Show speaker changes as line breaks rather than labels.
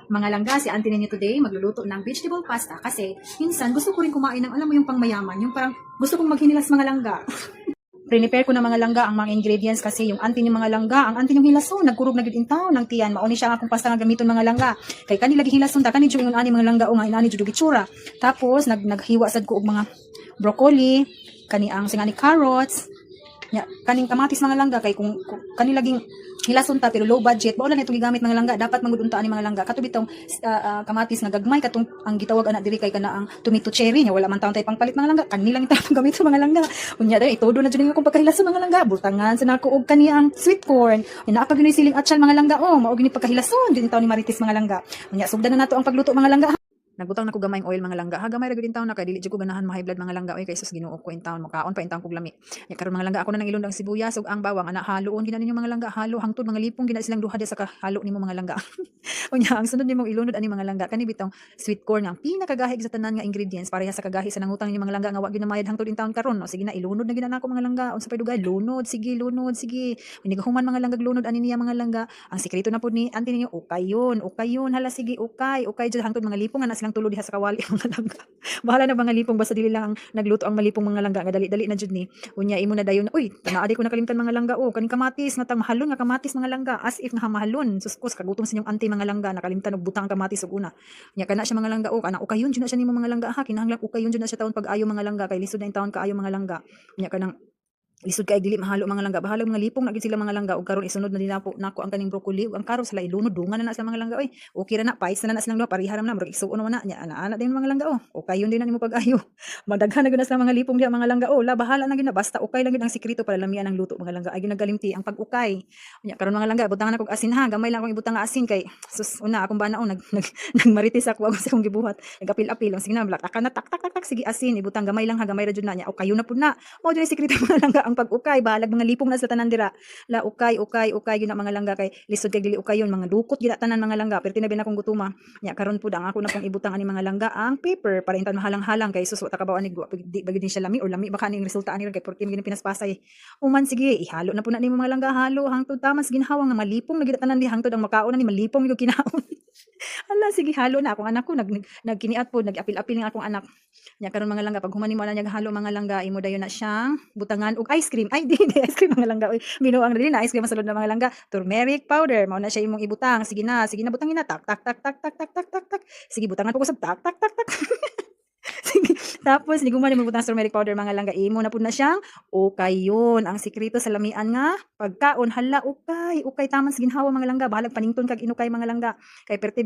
Mga langga, si auntie ninyo today magluluto ng vegetable pasta kasi minsan gusto ko rin kumain ng alam mo yung pangmayaman, yung parang gusto kong maghinilas mga langga. Prepare ko ng mga langga ang mga ingredients kasi yung auntie ni mga langga, ang auntie yung hilason, nagkurog na gid intaw ng tiyan, mauni siya nga akong pasta nga gamiton mga langga. Kay kanila gi hilason ta kani jud yung ani mga langga o nga inani jud gitsura. Tapos naghiwa sad ko og mga broccoli, kani ang singani carrots, nya kaning kamatis mga langga kay kung kanila ging hilason ta pero low budget mao lang itong gigamit mga langga dapat magudunta ani mga langga kato bitong kamatis nga gagmay katong ang gitawag ana diri kay kana ang tomato cherry nya wala man taon tay pangpalit mga langga kanilang ta gamit sa mga langga unya dai itodo na jud akong pagkahilason mga langga butangan sa nako og kani ang sweet corn ina pa gyud siling atchal mga langga mao gyud pagkahilason din taon ni Marites mga langga unya sugdan na nato ang pagluto mga langga. Nagbutang na ko gamay oil mga langga. Ha gamay ra gid taon na kay dili jud ko ganahan ma-high blood mga langga oy kay sus Ginoo ko in taon makaon pa in taon kog lami. Ya karon mga langga ako na nang ilundang sibuyas ug ang bawang ana haluon gina ninyo mga langga halo hangtod mga lipong gina silang duha sa kahalo nimo mga langga. Unya ang sunod nimo ilunod ani mga langga kani bitong sweet corn ang pinakagahig sa tanan nga ingredients pareha sa kagahi sa nangutang ninyo mga langga nga wa gyud namayad hangtod in taon karon no sige na ilunod na gid nako mga langga unsa pay dugay lunod sige inigahuman mga langga lunod ani niya mga langga ang sikreto na pud ni auntie ninyo ukayon hala sige ukay jud hangtod mga lipong ana silang tulo diha sa kawali mga langga. Bahala na mga lipong basta dili lang ang nagluto ang malipong mga langga nga dali-dali na jud ni. Unya imo na dayon. Uy, tanaadi ko nakalimtan mga langga kaning kamatis nga tang mahalon nga kamatis mga langga as if nga mahalon. Suskos kagutom sa inyong auntie mga langga nakalimtan og butang kamatis ug una. Unya kana siya mga langga kana ukayon jud na siya nimo mga langga ha kinahanglan ukayon jud na siya taon pag-ayo mga langga kay lisod na in taon kaayo mga langga. Unya kanang lisod kay dili mahalo mga langga bahala mga lipong na gid sila mga langga ug karon isunod na din nako ang kaning broccoli ug ang karos sila ilunod dungan na sila mga langga oy okay ra na pais na silang duha pariha na murag isuon na nya ana din mga langga okay yun din na nimo pag-ayo madaghan na gid na sila mga lipong diha mga langga la bahala na gid na basta okay lang gid ang sikreto para lamian ang luto mga langga ay ginagalimti ang pag-ukay nya karon mga langga butangan na kog asin ha gamay lang akong ibutang nga asin kay sus una akong banaon nagmarites ako sa akong gibuhat nagapil-apil sige na tak sige asin ibutang gamay lang ha gamay ra jud na nya okay yun na pud na mao jud sikreto mga langga ang pag-ukay bahalag mga lipong na sa tanan dira la ukay gyud na mga langga kay lisod kay dili ukay yun mga dukot gyud tanan mga langga pero tinabi na akong gutuma nya karon pud ang ako na pang ibutang ani mga langga ang paper para intan mahalang-halang kay suso ta kabaw ani di bagid din siya lami or lami baka ning resulta ani kay porke gini pinaspasay uman sige ihalo na pud na nimo mga langga halo hangtod tamas ginhawa nga malipong na gyud tanan di hangtod ang makaon ani malipong gyud kinaon. Hala sige halo na akong anak ko nagkiniat po nag-apil-apil ng akong anak nya karon mga langga pag human nimo ana nya halo mga langga imo dayon na siyang butangan og ice cream ay di ice cream mga langga oy binuang na din na ice cream masalod na mga langga turmeric powder mao na siya imong ibutang sige na butangin na tak sige butangan po ko sa tak sige tapos niguman mo butang turmeric powder mga langga imo na pud na siyang okay yun ang sikreto sa lamian nga pagkaon hala ukay taman sa ginhawa mga langga bahalag panington kag inukay mga langga kay perti